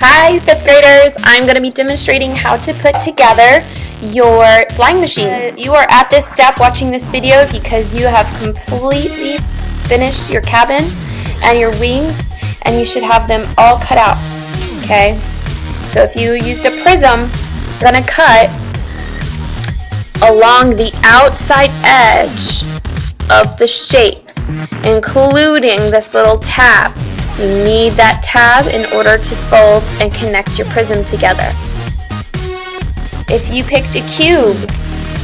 Hi, 5th graders! I'm going to be demonstrating how to put together your flying machines. You are at this step watching this video because you have completely finished your cabin and your wings, and you should have them all cut out. Okay? So if you used a prism, you're going to cut along the outside edge of the shapes, including this little tab. You need that tab in order to fold and connect your prism together. If you picked a cube,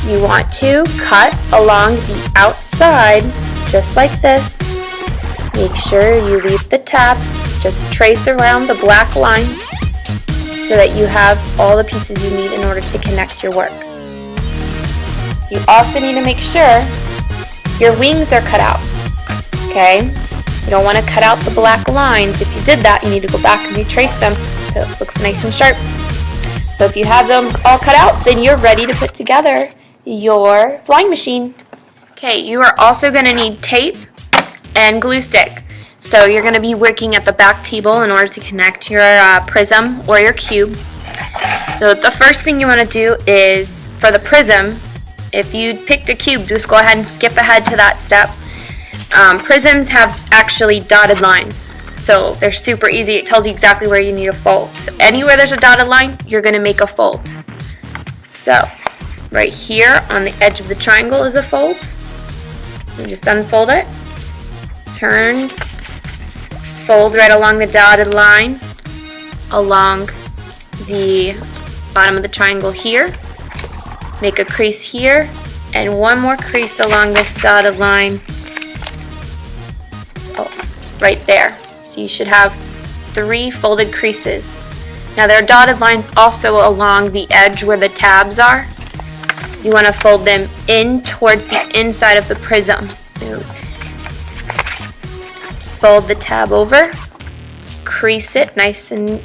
you want to cut along the outside, just like this. Make sure you leave the tabs, just trace around the black lines so that you have all the pieces you need in order to connect your work. You also need to make sure your wings are cut out, okay? You don't want to cut out the black lines. If you did that, you need to go back and retrace them so it looks nice and sharp. So if you have them all cut out, then you're ready to put together your flying machine. Okay, you are also going to need tape and glue stick. So you're going to be working at the back table in order to connect your prism or your cube. So the first thing you want to do is, for the prism, if you picked a cube, just go ahead and skip ahead to that step. Prisms have actually dotted lines, so they're super easy. It tells you exactly where you need to fold. So anywhere there's a dotted line, you're going to make a fold. So right here on the edge of the triangle is a fold. You just unfold it, turn, fold right along the dotted line, along the bottom of the triangle here, make a crease here, and one more crease along this dotted line right there. So you should have 3 folded creases. Now there are dotted lines also along the edge where the tabs are. You want to fold them in towards the inside of the prism. So fold the tab over, crease it nice and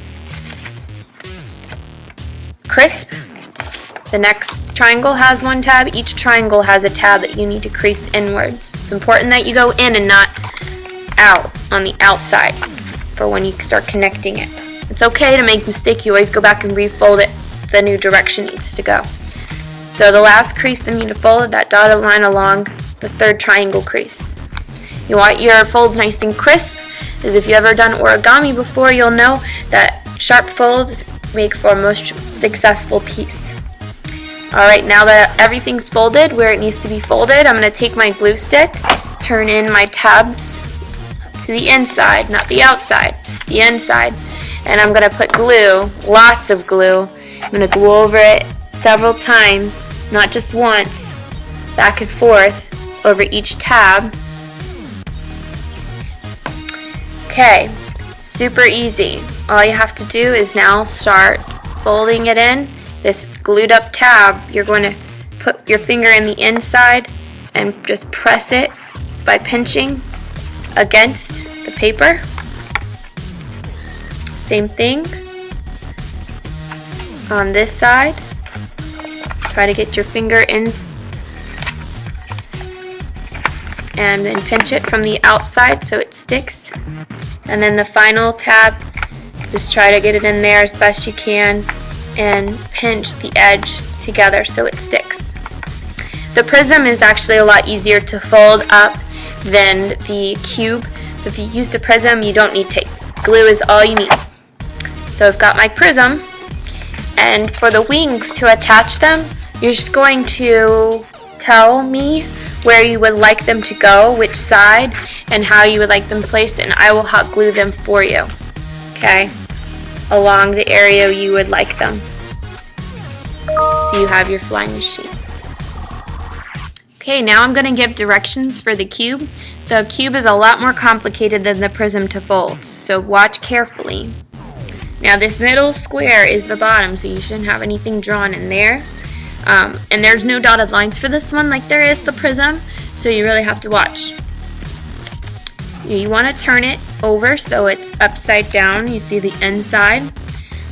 crisp. The next triangle has one tab. Each triangle has a tab that you need to crease inwards. It's important that you go in and not out on the outside for when you start connecting it. It's okay to make a mistake. You always go back and refold it. The new direction needs to go. So the last crease you need to fold, that dotted line along the 3rd triangle crease. You want your folds nice and crisp, as if you've ever done origami before, you'll know that sharp folds make for a most successful piece. Alright, now that everything's folded where it needs to be folded, I'm going to take my glue stick, turn in my tabs to the inside, not the outside, the inside, and I'm going to put glue, lots of glue. I'm going to go over it several times, not just once, back and forth over each tab. Okay, super easy. All you have to do is now start folding it in. This glued up tab, you're going to put your finger in the inside and just press it by pinching against the paper. Same thing on this side. Try to get your finger in and then pinch it from the outside so it sticks. And then the final tab, just try to get it in there as best you can and pinch the edge together so it sticks. The prism is actually a lot easier to fold up than the cube. So if you use the prism, you don't need tape. Glue is all you need. So I've got my prism, and for the wings to attach them, you're just going to tell me where you would like them to go, which side, and how you would like them placed, and I will hot glue them for you, okay, along the area you would like them. So you have your flying machine. Okay, now I'm going to give directions for the cube. The cube is a lot more complicated than the prism to fold, so watch carefully. Now this middle square is the bottom, so you shouldn't have anything drawn in there. And there's no dotted lines for this one like there is the prism, so you really have to watch. You want to turn it over so it's upside down. You see the inside.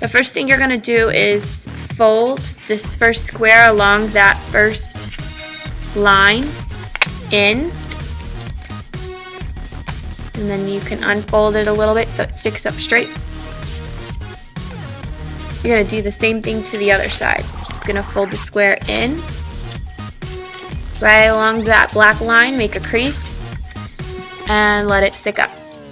The first thing you're going to do is fold this first square along that first line in, and then you can unfold it a little bit so it sticks up straight. You're going to do the same thing to the other side. Just going to fold the square in. Right along that black line, make a crease and let it stick up.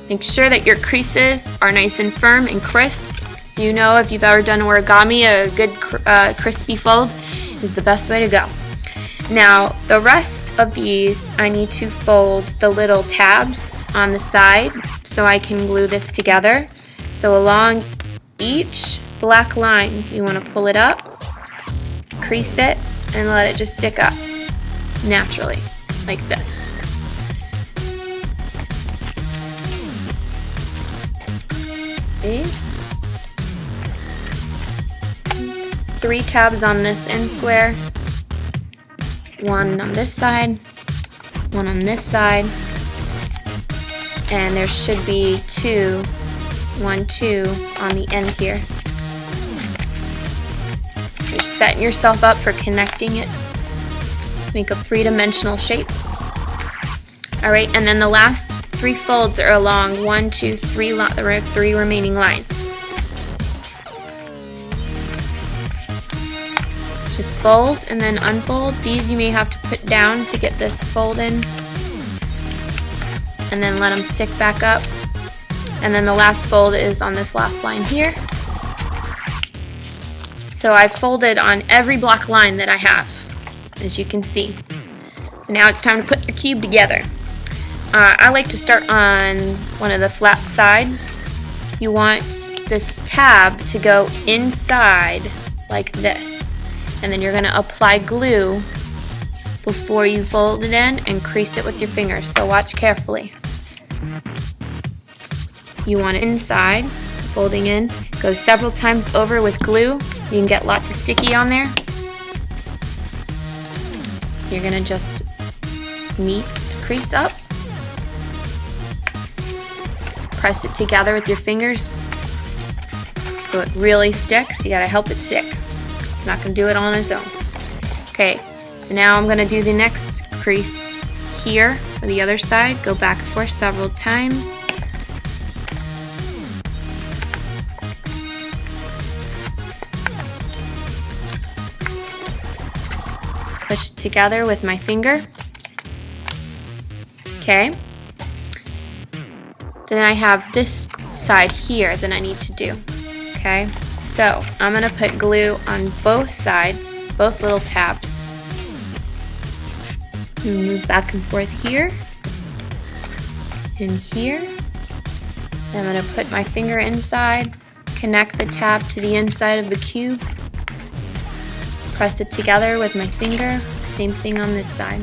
Make sure that your creases are nice and firm and crisp. So you know if you've ever done origami, a good crispy fold is the best way to go. Now the rest of these, I need to fold the little tabs on the side so I can glue this together. So along each black line, you want to pull it up, crease it, and let it just stick up naturally, like this. Okay. 3 tabs on this end square, 1 on this side, 1 on this side, and there should be 2, 1, 2 on the end here. You're setting yourself up for connecting it. Make a 3-dimensional shape. Alright, and then the last 3 folds are along 1, 2, 3, 3 remaining lines. Just fold and then unfold. These you may have to put down to get this fold in. And then let them stick back up. And then the last fold is on this last line here. So I've folded on every block line that I have, as you can see. So now it's time to put your cube together. I like to start on one of the flap sides. You want this tab to go inside like this. And then you're going to apply glue before you fold it in and crease it with your fingers. So watch carefully. You want it inside, folding in. Go several times over with glue. You can get lots of sticky on there. You're going to just meet the crease up. Press it together with your fingers so it really sticks. You got to help it stick. It's not going to do it on its own. Okay, so now I'm going to do the next crease here for the other side. Go back and forth several times. Push it together with my finger. Okay. Then I have this side here that I need to do. Okay. So I'm going to put glue on both sides, both little tabs. And move back and forth here and here. Then I'm going to put my finger inside, connect the tab to the inside of the cube, press it together with my finger. Same thing on this side.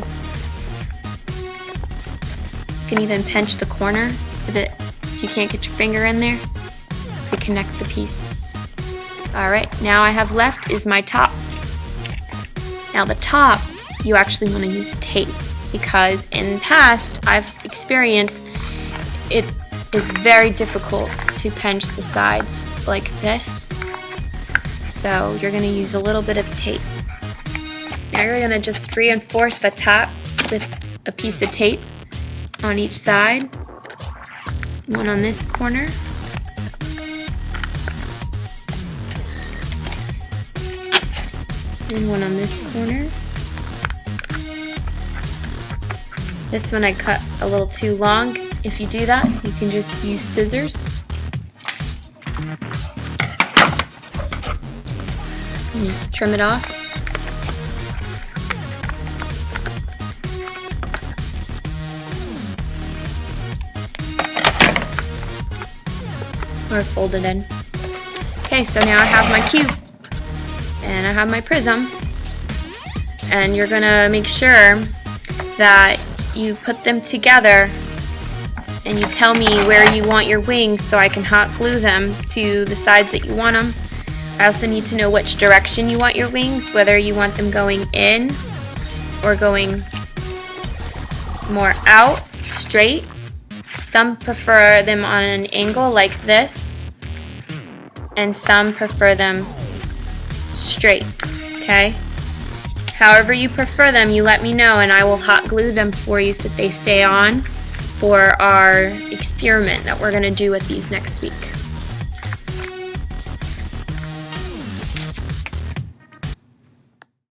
You can even pinch the corner if you can't get your finger in there to connect the pieces. Alright, now I have left is my top. Now the top, you actually want to use tape because in the past I've experienced it is very difficult to pinch the sides like this. So you're going to use a little bit of tape. Now you're going to just reinforce the top with a piece of tape on each side. One on this corner. And one on this corner. This one I cut a little too long. If you do that, you can just use scissors. And just trim it off. Or fold it in. Okay, so now I have my cube. And I have my prism, and you're gonna make sure that you put them together and you tell me where you want your wings so I can hot glue them to the sides that you want them. I also need to know which direction you want your wings, whether you want them going in or going more out, straight. Some prefer them on an angle like this, and some prefer them straight, okay? However you prefer them, you let me know and I will hot glue them for you so that they stay on for our experiment that we're going to do with these next week.